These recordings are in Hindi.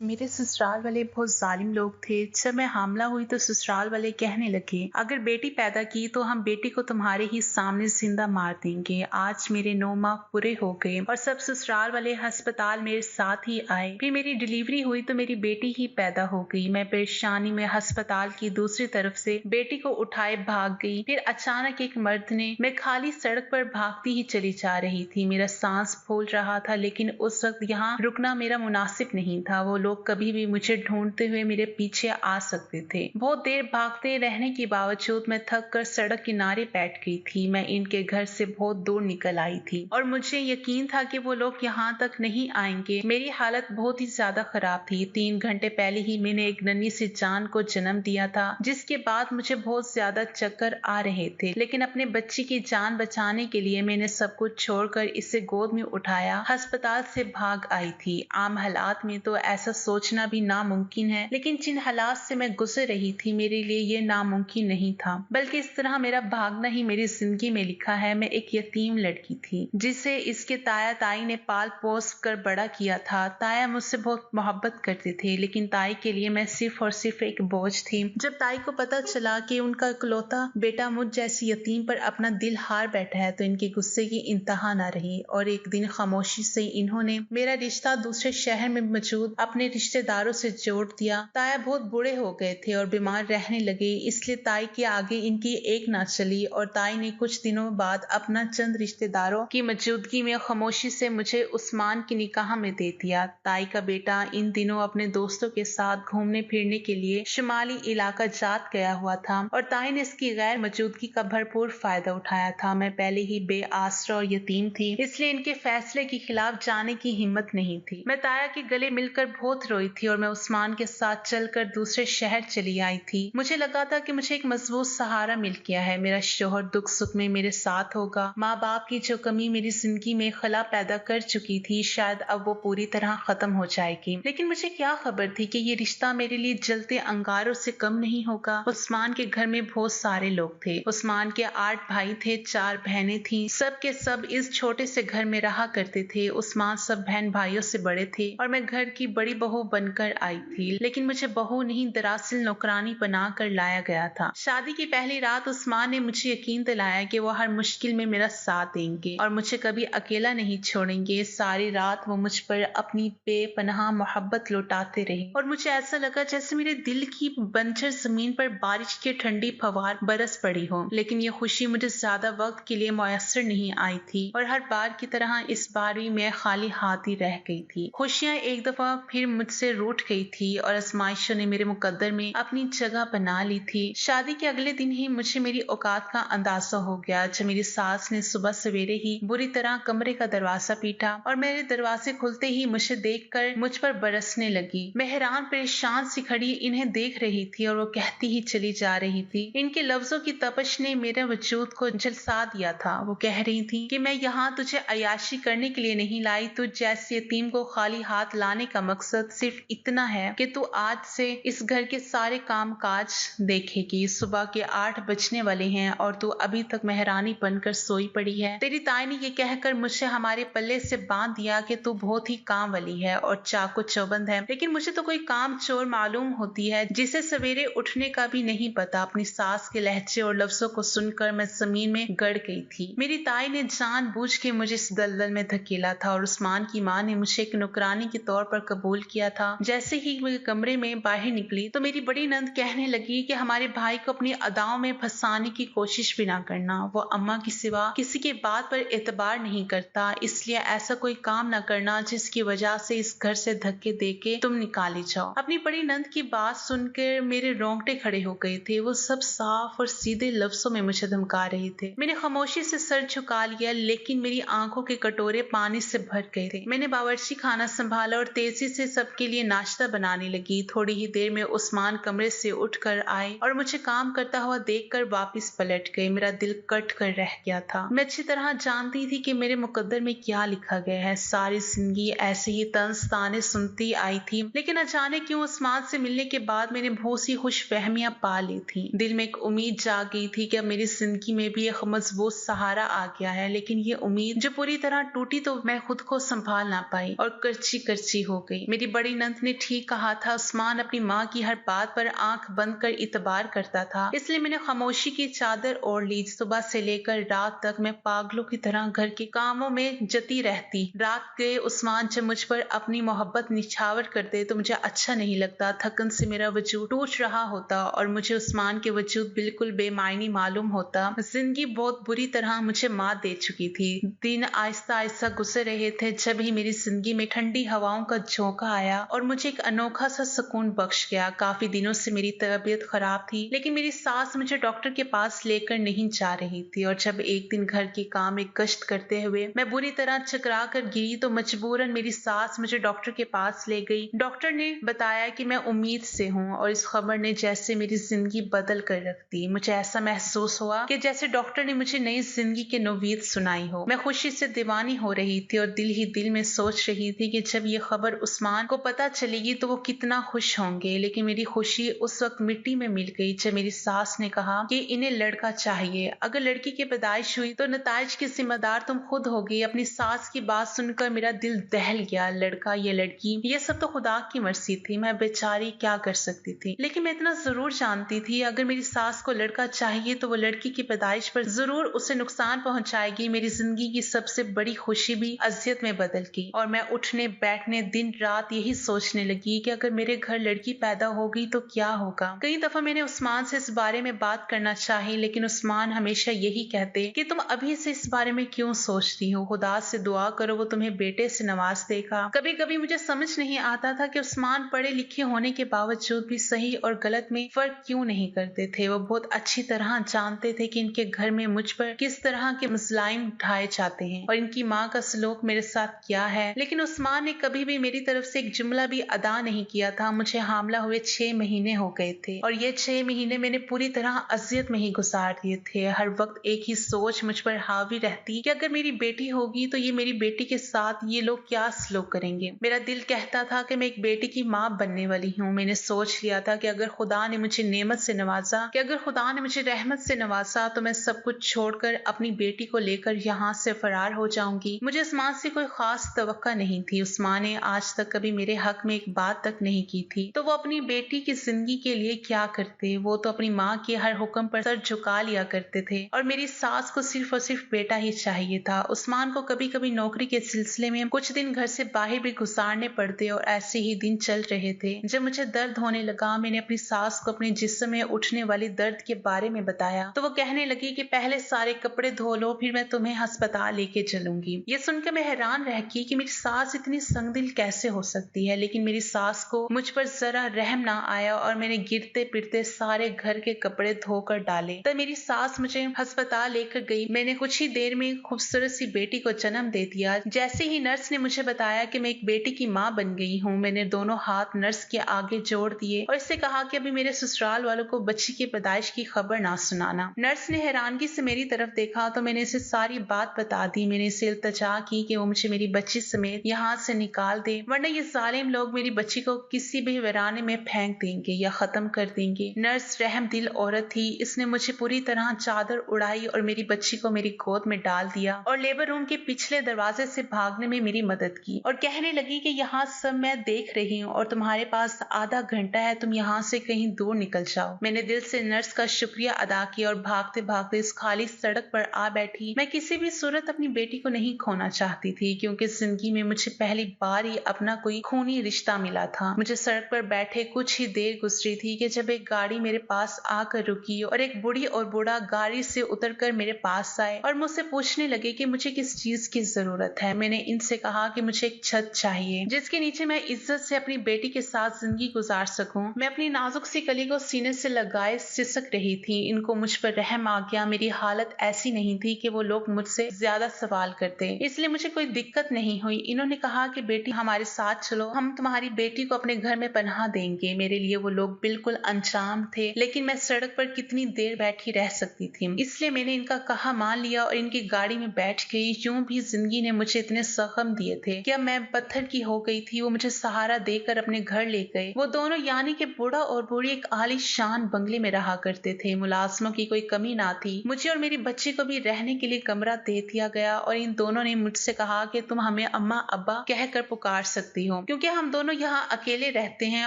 मेरे ससुराल वाले बहुत जालिम लोग थे। जब मैं हामला हुई तो ससुराल वाले कहने लगे, अगर बेटी पैदा की तो हम बेटी को तुम्हारे ही सामने जिंदा मार देंगे। आज मेरे 9 माह पूरे हो गए और सब ससुराल वाले अस्पताल मेरे साथ ही आए। फिर मेरी डिलीवरी हुई तो मेरी बेटी ही पैदा हो गई। मैं परेशानी में अस्पताल की दूसरी तरफ से बेटी को उठाए भाग गई। फिर अचानक एक मर्द ने, मैं खाली सड़क पर भागती ही चली जा रही थी। मेरा सांस फूल रहा था, लेकिन उस वक्त यहाँ रुकना मेरा मुनासिब नहीं था। वो लोग कभी भी मुझे ढूंढते हुए मेरे पीछे आ सकते थे। बहुत देर भागते रहने के बावजूद मैं थक कर सड़क किनारे बैठ गई थी। मैं इनके घर से बहुत दूर निकल आई थी और मुझे यकीन था कि वो लोग यहाँ तक नहीं आएंगे। मेरी हालत बहुत ही ज्यादा खराब थी। 3 घंटे पहले ही मैंने एक नन्ही सी जान को जन्म दिया था, जिसके बाद मुझे बहुत ज्यादा चक्कर आ रहे थे। लेकिन अपने बच्ची की जान बचाने के लिए मैंने सब कुछ छोड़कर इसे गोद में उठाया अस्पताल से भाग आई थी। आम हालात में तो ऐसा सोचना भी नामुमकिन है, लेकिन जिन हालात से मैं गुजर रही थी मेरे लिए ये नामुमकिन नहीं था। बल्कि इस तरह मेरा भागना ही मेरी जिंदगी में लिखा है। मैं एक यतीम लड़की थी जिसे इसके ताया ताई ने पाल पोस कर बड़ा किया था। ताया मुझसे बहुत मोहब्बत करते थे, लेकिन ताई के लिए मैं सिर्फ और सिर्फ एक बोझ थी। जब ताई को पता चला कि उनका इकलौता बेटा मुझ जैसी यतीम पर अपना दिल हार बैठा है तो इनके गुस्से की इंतहा न रही और एक दिन खामोशी से इन्होंने मेरा रिश्ता दूसरे शहर में मौजूद अपने रिश्तेदारों से जोड़ दिया। ताया बहुत बूढ़े हो गए थे और बीमार रहने लगे, इसलिए ताई के आगे इनकी एक ना चली और ताई ने कुछ दिनों बाद अपना चंद रिश्तेदारों की मौजूदगी में खामोशी से मुझे उस्मान की निकाह में दे दिया। ताई का बेटा इन दिनों अपने दोस्तों के साथ घूमने फिरने के लिए शुमाली इलाका जात गया हुआ था और ताई ने इसकी गैर मौजूदगी का भरपूर फायदा उठाया था। मैं पहले ही बेआसरा और यतीम थी, इसलिए इनके फैसले के खिलाफ जाने की हिम्मत नहीं थी। मैं ताया के गले मिलकर बहुत रोई थी और मैं उस्मान के साथ चलकर दूसरे शहर चली आई थी। मुझे लगा था कि मुझे एक मजबूत सहारा मिल गया है। मेरा शोहर दुख सुख में मेरे साथ होगा। माँ बाप की जो कमी मेरी जिंदगी में खला पैदा कर चुकी थी, शायद अब वो पूरी तरह खत्म हो जाएगी। लेकिन मुझे क्या खबर थी कि ये रिश्ता मेरे लिए जलते अंगारों से कम नहीं होगा। उस्मान के घर में बहुत सारे लोग थे। उस्मान के 8 भाई थे, 4 बहनें थी। सब के सब इस छोटे से घर में रहा करते थे। उस्मान सब बहन भाइयों से बड़े थे और मैं घर की बड़ी बहू बनकर आई थी। लेकिन मुझे बहू नहीं, दरअसल नौकरानी बना कर लाया गया था। शादी की पहली रात उस्मान ने मुझे यकीन दिलाया कि वो हर मुश्किल में मेरा साथ देंगे और मुझे कभी अकेला नहीं छोड़ेंगे। सारी रात वो मुझ पर अपनी बेपनाह मोहब्बत लौटाते रहे और मुझे ऐसा लगा जैसे मेरे दिल की बंजर जमीन पर बारिश की ठंडी फवार बरस पड़ी हो। लेकिन ये खुशी मुझे ज्यादा वक्त के लिए मुयस्सर नहीं आई थी और हर बार की तरह इस बार भी मैं खाली हाथ ही रह गई थी। खुशियां एक दफा फिर मुझसे रूठ गई थी और आजमाइशों ने मेरे मुकद्दर में अपनी जगह बना ली थी। शादी के अगले दिन ही मुझे मेरी औकात का अंदाजा हो गया जब मेरी सास ने सुबह सवेरे ही बुरी तरह कमरे का दरवाजा पीटा और मेरे दरवाजे खुलते ही मुझे देखकर मुझ पर बरसने लगी। मैं हैरान परेशान सी खड़ी इन्हें देख रही थी और वो कहती ही चली जा रही थी। इनके लफ्जों की तपश ने मेरे वजूद को झलसा दिया था। वो कह रही थी कि मैं यहाँ तुझे अयाशी करने के लिए नहीं लाई। तुझ जैसे यतीम को खाली हाथ लाने का मकसद सिर्फ इतना है कि तू आज से इस घर के सारे काम काज देखेगी। सुबह के 8 बजने वाले हैं और तू अभी तक मेहरानी बनकर सोई पड़ी है। तेरी ताई ने ये कहकर मुझे हमारे पल्ले से बांध दिया कि तू बहुत ही काम वाली है और चाकू चौबंद है। लेकिन मुझे तो कोई काम चोर मालूम होती है जिसे सवेरे उठने का भी नहीं पता। अपनी सास के लहजे और लफ्जों को सुनकर मैं जमीन में गड़ गई थी। मेरी ताई ने जानबूझ के मुझे इस दलदल में धकेला था और उस्मान की माँ ने मुझे एक नौकरानी के तौर पर कबूल किया था। जैसे ही मैं कमरे में बाहर निकली तो मेरी बड़ी नंद कहने लगी कि हमारे भाई को अपनी अदाओं में फंसाने की कोशिश भी ना करना। वो अम्मा के सिवा किसी के बात पर एतबार नहीं करता, इसलिए ऐसा कोई काम ना करना जिसकी वजह से इस घर से धक्के देके तुम निकाले जाओ। अपनी बड़ी नंद की बात सुनकर मेरे रोंगटे खड़े हो गए थे। वो सब साफ और सीधे लफ्जों में मुझे धमका रहे थे। मैंने खामोशी से सर झुका लिया, लेकिन मेरी आंखों के कटोरे पानी से भर गए थे। मैंने बावर्ची खाना संभाला और तेजी से सबके लिए नाश्ता बनाने लगी। थोड़ी ही देर में उस्मान कमरे से उठकर आए और मुझे काम करता हुआ देखकर वापस पलट गए। मेरा दिल कट कर रह गया था। मैं अच्छी तरह जानती थी कि मेरे मुकद्दर में क्या लिखा गया है। सारी जिंदगी ऐसे ही तंज ताने सुनती आई थी, लेकिन अचानक क्यों उस्मान से मिलने के बाद मैंने बहुत सी खुशफहमियां पा ली थी। दिल में एक उम्मीद जाग गई थी कि अब मेरी जिंदगी में भी एक मजबूत सहारा आ गया है। लेकिन ये उम्मीद जो पूरी तरह टूटी तो मैं खुद को संभाल ना पाई और करची करची हो गई। मेरी बड़ी नंद ने ठीक कहा था, उस्मान अपनी माँ की हर बात पर आंख बंद कर इतबार करता था। इसलिए मैंने खामोशी की चादर ओढ़ ली। सुबह से लेकर रात तक मैं पागलों की तरह घर के कामों में जती रहती। रात के उस्मान जब मुझ पर अपनी मोहब्बत निछावर करते तो मुझे अच्छा नहीं लगता। थकन से मेरा वजूद टूट रहा होता और मुझे उस्मान के वजूद बिल्कुल बेमायनी मालूम होता। जिंदगी बहुत बुरी तरह मुझे मात दे चुकी थी। दिन आहिस्ता आहिस्ता गुजर रहे थे जब ही मेरी जिंदगी में ठंडी हवाओं का झोंका आया और मुझे एक अनोखा सा सुकून बख्श गया। काफी दिनों से मेरी तबीयत खराब थी, लेकिन मेरी सास मुझे डॉक्टर के पास लेकर नहीं जा रही थी। और जब एक दिन घर के काम में गश्त करते हुए मैं बुरी तरह चकरा कर गिरी तो मजबूरन मेरी सास मुझे डॉक्टर के पास ले गई। डॉक्टर ने बताया कि मैं उम्मीद से हूँ और इस खबर ने जैसे मेरी जिंदगी बदल कर रख दी। मुझे ऐसा महसूस हुआ कि जैसे डॉक्टर ने मुझे नई जिंदगी की नवीद सुनाई हो। मैं खुशी से दीवानी हो रही थी और दिल ही दिल में सोच रही थी कि जब ये खबर उस्मान को पता चलेगी तो वो कितना खुश होंगे। लेकिन मेरी खुशी उस वक्त मिट्टी में मिल गई जब मेरी सास ने कहा कि इन्हें लड़का चाहिए। अगर लड़की की पैदाइश हुई तो नताइज की जिम्मेदार तुम खुद होगी। अपनी सास की बात सुनकर मेरा दिल दहल गया। लड़का या लड़की ये सब तो खुदा की मर्जी थी, मैं बेचारी क्या कर सकती थी। लेकिन मैं इतना जरूर जानती थी अगर मेरी सास को लड़का चाहिए तो वो लड़की की पैदाइश पर जरूर उसे नुकसान पहुंचाएगी। मेरी जिंदगी की सबसे बड़ी खुशी भी अजियत में बदल गई और मैं उठने बैठने दिन रात यही सोचने लगी कि अगर मेरे घर लड़की पैदा होगी तो क्या होगा। कई दफा मैंने उस्मान से इस बारे में बात करना चाही, लेकिन उस्मान हमेशा यही कहते कि तुम अभी से इस बारे में क्यों सोचती हो, खुदा से दुआ करो वो तुम्हें बेटे से नवाज देगा। कभी कभी मुझे समझ नहीं आता था कि उस्मान पढ़े लिखे होने के बावजूद भी सही और गलत में फर्क क्यों नहीं करते थे। वो बहुत अच्छी तरह जानते थे कि इनके घर में मुझ पर किस तरह के मसलाइम उठाए जाते हैं और इनकी माँ का सलूक मेरे साथ क्या है। लेकिन उस्मान ने कभी भी मेरी तरफ से एक जुमला भी अदा नहीं किया था। मुझे हामला हुए 6 महीने हो गए थे और ये 6 महीने मैंने पूरी तरह अजियत में ही गुजार दिए थे। हर वक्त एक ही सोच मुझ पर हावी रहती कि अगर मेरी बेटी होगी तो ये मेरी बेटी के साथ ये लोग क्या सलूक करेंगे। मेरा दिल कहता था कि मैं एक बेटी की माँ बनने वाली हूँ। मैंने सोच लिया था कि अगर खुदा ने मुझे नेमत से नवाजा, कि अगर खुदा ने मुझे रहमत से नवाजा तो मैं सब कुछ छोड़कर अपनी बेटी को लेकर यहाँ से फरार हो जाऊंगी। मुझे उस्मान से कोई खास तवक्का नहीं थी। उस्मान ने आज तक कभी मेरे हक में एक बात तक नहीं की थी, तो वो अपनी बेटी की जिंदगी के लिए क्या करते। वो तो अपनी माँ के हर हुक्म पर सर झुका लिया करते थे और मेरी सास को सिर्फ और सिर्फ बेटा ही चाहिए था। उस्मान को कभी कभी नौकरी के सिलसिले में कुछ दिन घर से बाहर भी गुजारने पड़ते और ऐसे ही दिन चल रहे थे। जब मुझे दर्द होने लगा मैंने अपनी सास को अपने जिस्म में उठने वाली दर्द के बारे में बताया तो वो कहने लगी कि पहले सारे कपड़े धो लो फिर मैं तुम्हें अस्पताल लेके चलूंगी। ये सुनकर मैं हैरान रह गई कि मेरी सास इतनी संगदिल कैसे हो सकती है। लेकिन मेरी सास को मुझ पर जरा रहम ना आया और मैंने गिरते पिटते सारे घर के कपड़े धोकर डाले। तब मेरी सास मुझे अस्पताल लेकर गई। मैंने कुछ ही देर में खूबसूरत सी बेटी को जन्म दे दिया। जैसे ही नर्स ने मुझे बताया कि मैं एक बेटी की माँ बन गई हूँ, मैंने दोनों हाथ नर्स के आगे जोड़ दिए और इससे कहा कि अभी मेरे ससुराल वालों को बच्ची की पैदाइश की खबर ना सुनाना। नर्स ने हैरानगी से मेरी तरफ देखा तो मैंने इसे सारी बात बता दी। मैंने इसे इल्तजा की कि वो मुझे मेरी बच्ची समेत यहाँ से निकाल दे, वरना ये जालिम लोग मेरी बच्ची को किसी भी वीराने में फेंक देंगे या खत्म कर देंगे। नर्स रहम दिल औरत थी। इसने मुझे पूरी तरह चादर उड़ाई और मेरी बच्ची को मेरी गोद में डाल दिया और लेबर रूम के पिछले दरवाजे से भागने में मेरी मदद की और कहने लगी कि यहाँ सब मैं देख रही हूँ और तुम्हारे पास आधा घंटा है, तुम यहाँ से कहीं दूर निकल जाओ। मैंने दिल से नर्स का शुक्रिया अदा किया और भागते भागते इस खाली सड़क पर आ बैठी। मैं किसी भी सूरत अपनी बेटी को नहीं खोना चाहती थी क्योंकि जिंदगी में मुझे पहली बार ही अपना कोई खूनी रिश्ता मिला था। मुझे सड़क पर बैठे कुछ ही देर गुजरी थी कि जब एक गाड़ी मेरे पास आकर रुकी और एक बूढ़ी और बूढ़ा गाड़ी से उतरकर मेरे पास आए और मुझसे पूछने लगे कि मुझे किस चीज की जरूरत है। मैंने इनसे कहा कि मुझे एक छत चाहिए जिसके नीचे मैं इज्जत से अपनी बेटी के साथ जिंदगी गुजार सकूं। मैं अपनी नाजुक सी कली को सीने से लगाए सिसक रही थी। इनको मुझ पर रहम आ गया। मेरी हालत ऐसी नहीं थी कि वो लोग मुझसे ज्यादा सवाल करते, इसलिए मुझे कोई दिक्कत नहीं हुई। इन्होंने कहा कि बेटी हमारे साथ चलो, हम तुम्हारी बेटी को अपने घर में पनाह देंगे। मेरे लिए वो लोग बिल्कुल अनजान थे, लेकिन मैं सड़क पर कितनी देर बैठी रह सकती थी, इसलिए मैंने इनका कहा मान लिया और इनकी गाड़ी में बैठ गई। यूं भी जिंदगी ने मुझे इतने जख्म दिए थे कि अब मैं पत्थर की हो गई थी। वो मुझे सहारा देकर अपने घर ले गए। वो दोनों यानी कि बूढ़ा और बूढ़ी एक आलीशान बंगले में रहा करते थे। मुलाजमों की कोई कमी ना थी। मुझे और मेरी बच्ची को भी रहने के लिए कमरा दे दिया गया और इन दोनों ने मुझसे कहा कि तुम हमें अम्मा अब्बा कहकर पुकार सकती हो। हूँ, क्योंकि हम दोनों यहाँ अकेले रहते हैं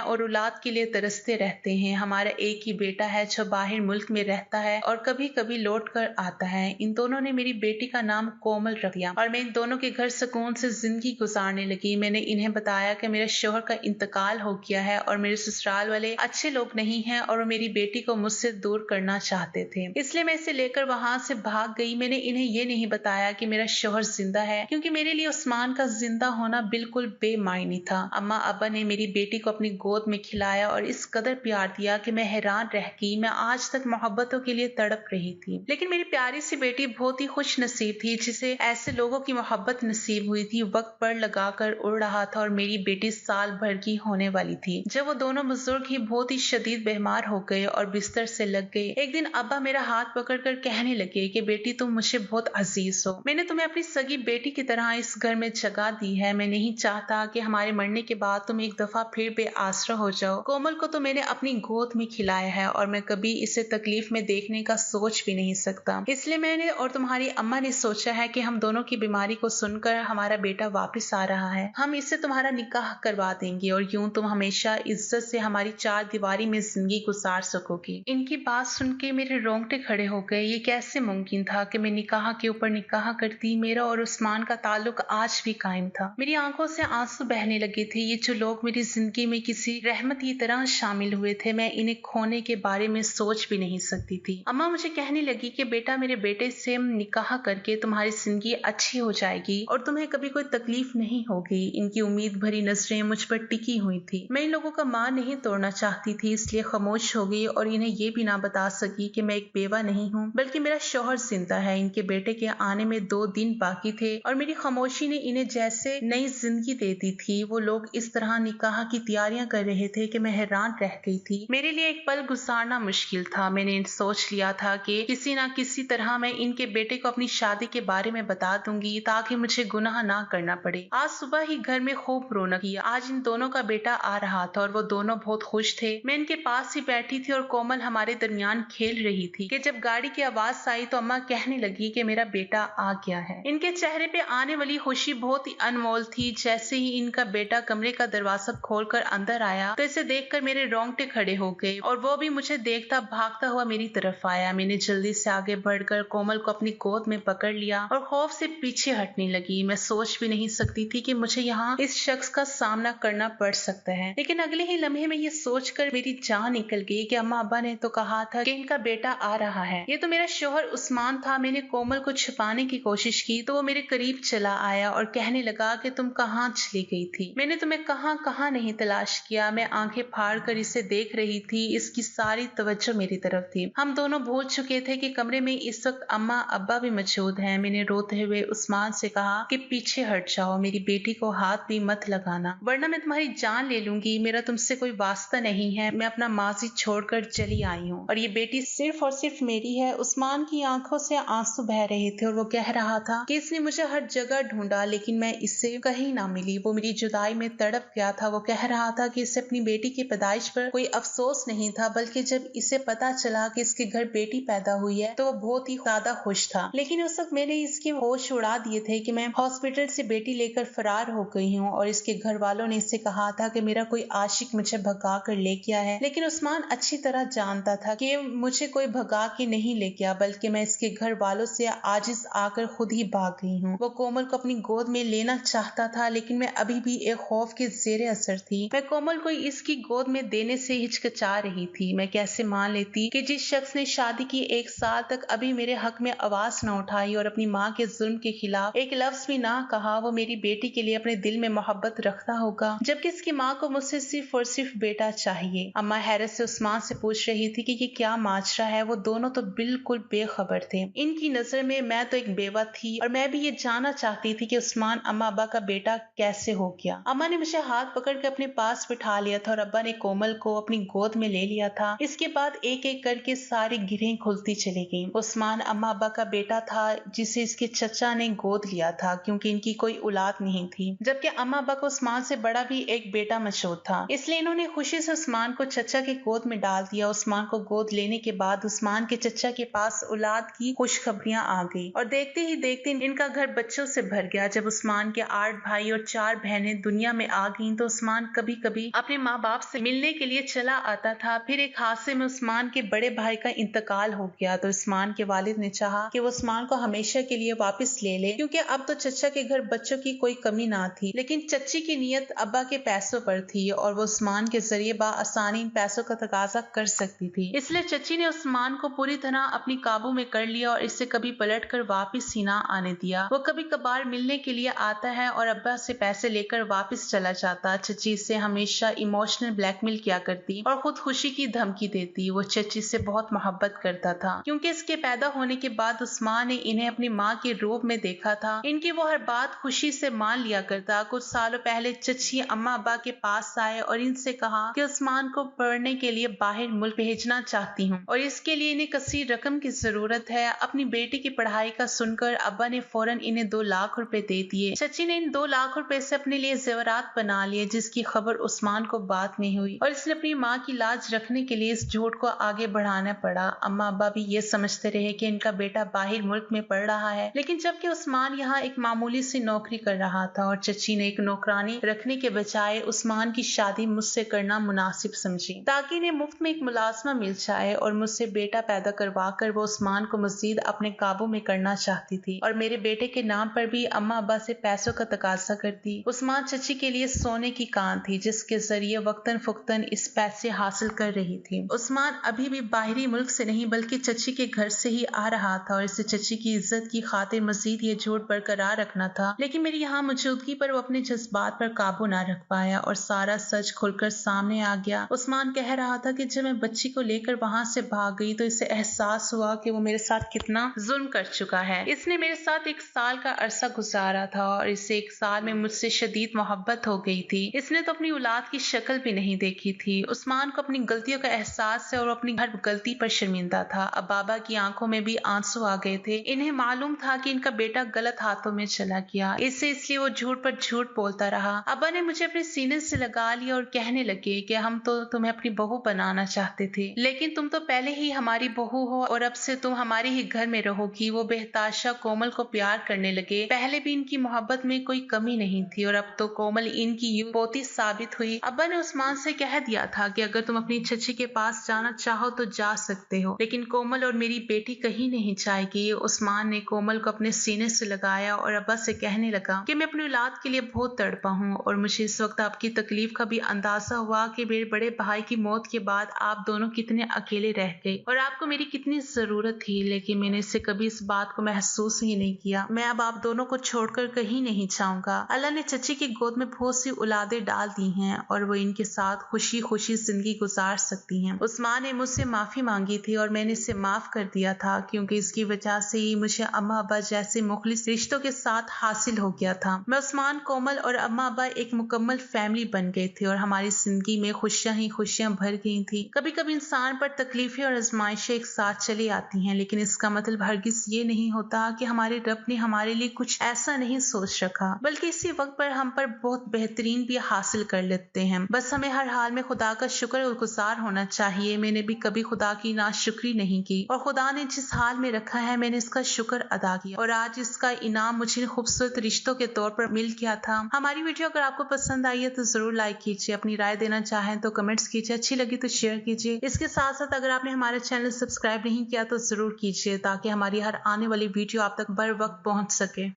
और औलाद के लिए तरसते रहते हैं। हमारा एक ही बेटा है जो बाहर मुल्क में रहता है और कभी कभी लौट कर आता है। इन दोनों ने मेरी बेटी का नाम कोमल रख दिया और मैं इन दोनों के घर सुकून से जिंदगी गुजारने लगी। मैंने इन्हें बताया कि मेरे शोहर का इंतकाल हो गया है और मेरे ससुराल वाले अच्छे लोग नहीं हैं और मेरी बेटी को मुझसे दूर करना चाहते थे, इसलिए मैं इसे लेकर वहां से भाग गई। मैंने इन्हें ये नहीं बताया कि मेरा शोहर जिंदा है, क्योंकि मेरे लिए उस्मान का जिंदा होना बिल्कुल बेमायनी था। अम्मा अब्बा ने मेरी बेटी को अपनी गोद में खिलाया और इस कदर प्यार दिया कि मैं हैरान रह गई। मैं आज तक मोहब्बतों के लिए तड़प रही थी, लेकिन मेरी प्यारी सी बेटी बहुत ही खुश नसीब थी जिसे ऐसे लोगों की मोहब्बत नसीब हुई थी। वक्त पर लगाकर उड़ रहा था और मेरी बेटी साल भर की होने वाली थी जब वो दोनों बुजुर्ग ही बहुत ही शदीद बीमार हो गए और बिस्तर से लग गए। एक दिन अब्बा मेरा हाथ पकड़कर कहने लगे कि बेटी तुम मुझे बहुत अजीज हो, मैंने तुम्हें अपनी सगी बेटी की तरह इस घर में जगह दी है। मैं नहीं चाहता कि हमारे मरने के बाद तुम एक दफा फिर बेआसरा हो जाओ। कोमल को तो मैंने अपनी गोद में खिलाया है और मैं कभी इसे तकलीफ में देखने का सोच भी नहीं सकता, इसलिए मैंने और तुम्हारी अम्मा ने सोचा है कि हम दोनों की बीमारी को सुनकर हमारा बेटा वापस आ रहा है, हम इससे तुम्हारा निकाह करवा देंगे और यूं तुम हमेशा इज्जत से हमारी चार दीवारी में जिंदगी गुजार सकोगी। इनकी बात सुन के मेरे रोंगटे खड़े हो गए। ये कैसे मुमकिन था कि मैं निकाह के ऊपर निकाह करती। मेरा और उस्मान का ताल्लुक आज भी कायम था। मेरी आंखों से आंसू बहने लगे थे। ये जो लोग मेरी जिंदगी में किसी रहमत की तरह शामिल हुए थे, मैं इन्हें खोने के बारे में सोच भी नहीं सकती थी। अम्मा मुझे कहने लगी कि बेटा मेरे बेटे से निकाह करके तुम्हारी जिंदगी अच्छी हो जाएगी और तुम्हें कभी कोई तकलीफ नहीं होगी। इनकी उम्मीद भरी नजरें मुझ पर टिकी हुई थी। मैं इन लोगों का मान नहीं तोड़ना चाहती थी, इसलिए खामोश हो गई और इन्हें ये भी ना बता सकी कि मैं एक बेवा नहीं हूँ बल्कि मेरा शौहर जिंदा है। इनके बेटे के आने में 2 दिन बाकी थे और मेरी खामोशी ने इन्हें जैसे नई जिंदगी दे दी थी। वो लोग इस तरह निकाह की तैयारियां कर रहे थे कि मैं हैरान रह गई थी। मेरे लिए एक पल गुजारना मुश्किल था। मैंने सोच लिया था कि किसी ना किसी तरह मैं इनके बेटे को अपनी शादी के बारे में बता दूंगी ताकि मुझे गुनाह ना करना पड़े। आज सुबह ही घर में खूब रौनक थी। आज इन दोनों का बेटा आ रहा था और वो दोनों बहुत खुश थे। मैं इनके पास ही बैठी थी और कोमल हमारे दरमियान खेल रही थी कि जब गाड़ी की आवाज आई तो अम्मा कहने लगी कि मेरा बेटा आ गया है। इनके चेहरे पे आने वाली खुशी बहुत ही अनमोल थी। जैसे ही इनका बेटा कमरे का दरवाजा खोलकर अंदर आया तो इसे देखकर मेरे रोंगटे खड़े हो गए और वो भी मुझे देखता भागता हुआ मेरी तरफ आया। मैंने जल्दी से आगे बढ़कर कोमल को अपनी गोद में पकड़ लिया और खौफ से पीछे हटने लगी। मैं सोच भी नहीं सकती थी कि मुझे यहाँ इस शख्स का सामना करना पड़ सकता है, लेकिन अगले ही लम्हे में ये सोचकर मेरी जान निकल गई कि अम्मा अब्बा ने तो कहा था कि इनका बेटा आ रहा है। ये तो मेरा शौहर उस्मान था। मैंने कोमल को छुपाने की कोशिश की तो वो मेरे करीब चला आया और कहने लगा कि तुम कहाँ चली गई थी, मैंने तुम्हें कहाँ कहाँ नहीं तलाश किया। मैं आंखें फाड़ कर इसे देख रही थी। इसकी सारी तवज्जो मेरी तरफ थी। हम दोनों भूल चुके थे कि कमरे में इस वक्त अम्मा अब्बा भी मौजूद हैं। मैंने रोते हुए उस्मान से कहा कि पीछे हट जाओ, मेरी बेटी को हाथ भी मत लगाना वरना मैं तुम्हारी जान ले लूंगी। मेरा तुमसे कोई वास्ता नहीं है, मैं अपना माजी छोड़कर चली आई हूँ और ये बेटी सिर्फ और सिर्फ मेरी है। उस्मान की आंखों से आंसू बह रहे थे और वो कह रहा था कि इसने मुझे हर जगह ढूंढा लेकिन मैं इससे कहीं ना मिली। वो मेरी जुदाई में तड़प गया था। वो कह रहा था कि इसे अपनी बेटी की पैदाइश पर कोई अफसोस नहीं था, बल्कि जब इसे पता चला कि इसके घर बेटी पैदा हुई है तो वो बहुत ही ज्यादा खुश था। लेकिन उस वक्त मैंने इसके होश उड़ा दिए थे कि मैं हॉस्पिटल से बेटी लेकर फरार हो गई हूँ और इसके घर वालों ने इससे कहा था कि मेरा कोई आशिक मुझे भगा कर ले गया है। लेकिन उस्मान अच्छी तरह जानता था कि मुझे कोई भगा के नहीं ले गया, बल्कि मैं इसके घर वालों से आजिज आकर खुद ही भाग गई हूँ। वो कोमल को अपनी गोद में लेना चाहता था लेकिन मैं अभी भी एक खौफ के जेरे असर थी। मैं कोमल को इसकी गोद में देने से हिचकिचा रही थी। मैं कैसे मान लेती कि जिस शख्स ने शादी की 1 साल तक अभी मेरे हक में आवाज न उठाई और अपनी माँ के जुल्म के खिलाफ एक लफ्ज भी ना कहा, वो मेरी बेटी के लिए अपने दिल में मोहब्बत रखता होगा, जबकि इसकी माँ को मुझसे सिर्फ और सिर्फ बेटा चाहिए। अम्मा हैरत से उस्मान से पूछ रही थी कि ये क्या माजरा है। वो दोनों तो बिल्कुल बेखबर थे। इनकी नजर में मैं तो एक बेवा थी और मैं भी ये जानना चाहती थी कि उस्मान अम्मा अब्बा का बेटा कैसे हो गया। अम्मा ने मुझे हाथ पकड़ के अपने पास बिठा लिया था और अब्बा ने कोमल को अपनी गोद में ले लिया था। इसके बाद एक एक करके सारी गिरहें खुलती चली गई। उस्मान अम्मा अब्बा का बेटा था जिसे इसके चचा ने गोद लिया था क्योंकि इनकी कोई औलाद नहीं थी, जबकि अम्मा अब्बा को उस्मान से बड़ा भी एक बेटा मौजूद था। इसलिए इन्होंने खुशी से उस्मान को चचा के गोद में डाल दिया। उस्मान को गोद लेने के बाद उस्मान के चचा के पास औलाद की खुशखबरियां आ गई और देखते ही देखते इनका घर बच्चों से भर गया। जब उस्मान के 8 भाई और 4 बहनें दुनिया में आ गई तो उस्मान कभी कभी अपने माँ बाप से मिलने के लिए चला आता था। फिर एक हादसे में उस्मान के बड़े भाई का इंतकाल हो गया तो उस्मान के वालिद ने चाहा कि वो उस्मान को हमेशा के लिए वापस ले ले, क्योंकि अब तो चचा के घर बच्चों की कोई कमी ना थी। लेकिन चच्ची की नीयत अब्बा के पैसों पर थी और वो उस्मान के जरिए आसानी इन पैसों का तकाजा कर सकती थी। इसलिए चच्ची ने उस्मान को पूरी तरह अपनी काबू में कर लिया और इसे कभी पलट कर वापिस ही ना आने दिया। वो कभी कभार मिलने के लिए आता है और अब्बा से पैसे लेकर वापस चला जाता। चच्ची से हमेशा इमोशनल ब्लैकमेल किया करती और खुद खुशी की धमकी देती। वो चच्ची से बहुत मोहब्बत करता था क्योंकि इसके पैदा होने के बाद उस्मान ने इन्हें अपनी माँ के रूप में देखा था। इनकी वो हर बात खुशी से मान लिया करता। कुछ सालों पहले चच्ची अम्मा अब्बा के पास आए और इनसे कहा कि उस्मान को पढ़ने के लिए बाहर मुल्क भेजना चाहती हूँ और इसके लिए इन्हें कसीर रकम की जरूरत है। अपनी बेटी की पढ़ाई का सुनकर अब्बा ने फौरन इन्हें 2 लाख रुपए दे दिए। चच्ची ने इन 2 लाख रुपए से अपने लिए जेवरात बना लिए, जिसकी खबर उस्मान को बाद में हुई और इसने अपनी माँ की लाज रखने के लिए इस झूठ को आगे बढ़ाना पड़ा। अम्मा अब्बा भी ये समझते रहे कि इनका बेटा बाहर मुल्क में पढ़ रहा है, लेकिन जबकि उस्मान यहाँ एक मामूली सी नौकरी कर रहा था और चच्ची ने एक नौकरानी रखने के बजाय उस्मान की शादी मुझसे करना मुनासिब समझी ताकि इन्हें मुफ्त में एक मुलाजमा मिल जाए और मुझसे बेटा पैदा करवा कर वो उस्मान को मजीद अपने काबू में करना चाहती थी और मेरे बेटे के नाम पर भी अम्मा अब्बा से पैसों का तकाजा करती। उस्मान चच्ची के लिए सोने की कान थी जिसके जरिए वक्तन फुक्तन इस पैसे हासिल कर रही थी। उस्मान अभी भी बाहरी मुल्क से नहीं बल्कि चच्ची के घर से ही आ रहा था और इसे चच्ची की इज्जत की खातिर मजीद ये झूठ बरकरार रखना था। लेकिन मेरी यहाँ मौजूदगी पर वो अपने जज्बात पर काबू ना रख पाया और सारा सच खुलकर सामने आ गया। उस्मान कह रहा था कि जब मैं बच्ची को लेकर वहां से भाग गई तो इसे एहसास हुआ कि वो मेरे साथ कितना जुल्म कर चुका है। इसने मेरे साथ 1 साल का अरसा गुजारा था और इसे 1 साल में मुझसे शदीद मोहब्बत हो गई थी। इसने तो अपनी औलाद की शक्ल भी नहीं देखी थी। उस्मान को अपनी गलतियों का एहसास है और अपनी हर गलती पर शर्मिंदा था। अब बाबा की आंखों में भी आंसू आ गए थे। इन्हें मालूम था कि इनका बेटा गलत हाथों में चला गया। इसलिए वो झूठ पर झूठ बोलता रहा। अब्बा ने मुझे अपने सीने से लगा लिया और कहने लगे कि हम तो तुम्हें अपनी बहू बनाना चाहते थे, लेकिन तुम तो पहले ही हमारी बहू हो और अब से तुम हमारे ही घर में रहोगी। वो बेहताशा कोमल को प्यार करने लगे। पहले भी इनकी मोहब्बत में कोई कमी नहीं थी और अब तो कोमल इनकी पोती साबित हुई। अब्बा ने उस्मान से कह दिया था कि अगर तुम अपनी चच्ची के पास जाना चाहो तो जा सकते हो, लेकिन कोमल और मेरी बेटी कहीं नहीं जाएगी। उस्मान ने कोमल को अपने सीने से लगाया और अब्बा से कहने लगा कि मैं अपनी औलाद के लिए बहुत तड़पा हूँ और मुझे इस वक्त आपकी तकलीफ का भी अंदाजा हुआ कि मेरे बड़े भाई की मौत के बाद आप दोनों कितने अकेले रह गए और आपको मेरी कितनी जरूरत थी, लेकिन मैंने इससे कभी इस बात को महसूस ही नहीं किया। मैं अब आप दोनों को छोड़कर कहीं नहीं जाऊंगा। अल्लाह ने चच्ची की गोद में बहुत सी औलादें डाल दी हैं और वो इनके साथ खुशी खुशी जिंदगी गुजार सकती हैं। उस्मान ने मुझसे माफी मांगी थी और मैंने इसे माफ कर दिया था क्योंकि इसकी वजह से ही मुझे अम्मा अब्बा जैसे मुखलिस रिश्तों के साथ हासिल हो गया था। मैं उस्मान, कोमल और अम्मा अब्बा एक मुकम्मल फैमिली बन गए थे और हमारी जिंदगी में खुशियां ही खुशियां भर गई थी। कभी कभी इंसान पर तकलीफें और आजमाइशें एक साथ चली आती हैं, लेकिन इसका मतलब हरगिज ये नहीं होता कि हमारे रब ने हमारे लिए कुछ ऐसा नहीं सोच रखा, बल्कि इसी वक्त पर हम पर बहुत बेहतरीन भी हासिल कर लेते हैं। बस हमें हर हाल में खुदा का शुक्र और गुजार होना चाहिए। मैंने भी कभी खुदा की नाशुक्री नहीं की और खुदा ने जिस हाल में रखा है मैंने इसका शुक्र अदा किया और आज इसका इनाम मुझे खूबसूरत रिश्तों के तौर पर मिल गया था। हमारी वीडियो अगर आपको पसंद आई है तो जरूर लाइक कीजिए, अपनी राय देना चाहें तो कमेंट्स कीजिए, अच्छी लगी तो शेयर कीजिए। इसके साथ साथ अगर आपने हमारे चैनल सब्सक्राइब नहीं किया तो जरूर कीजिए ताकि हमारी हर आने वाली वीडियो आप तक बर वक्त पहुंच सके।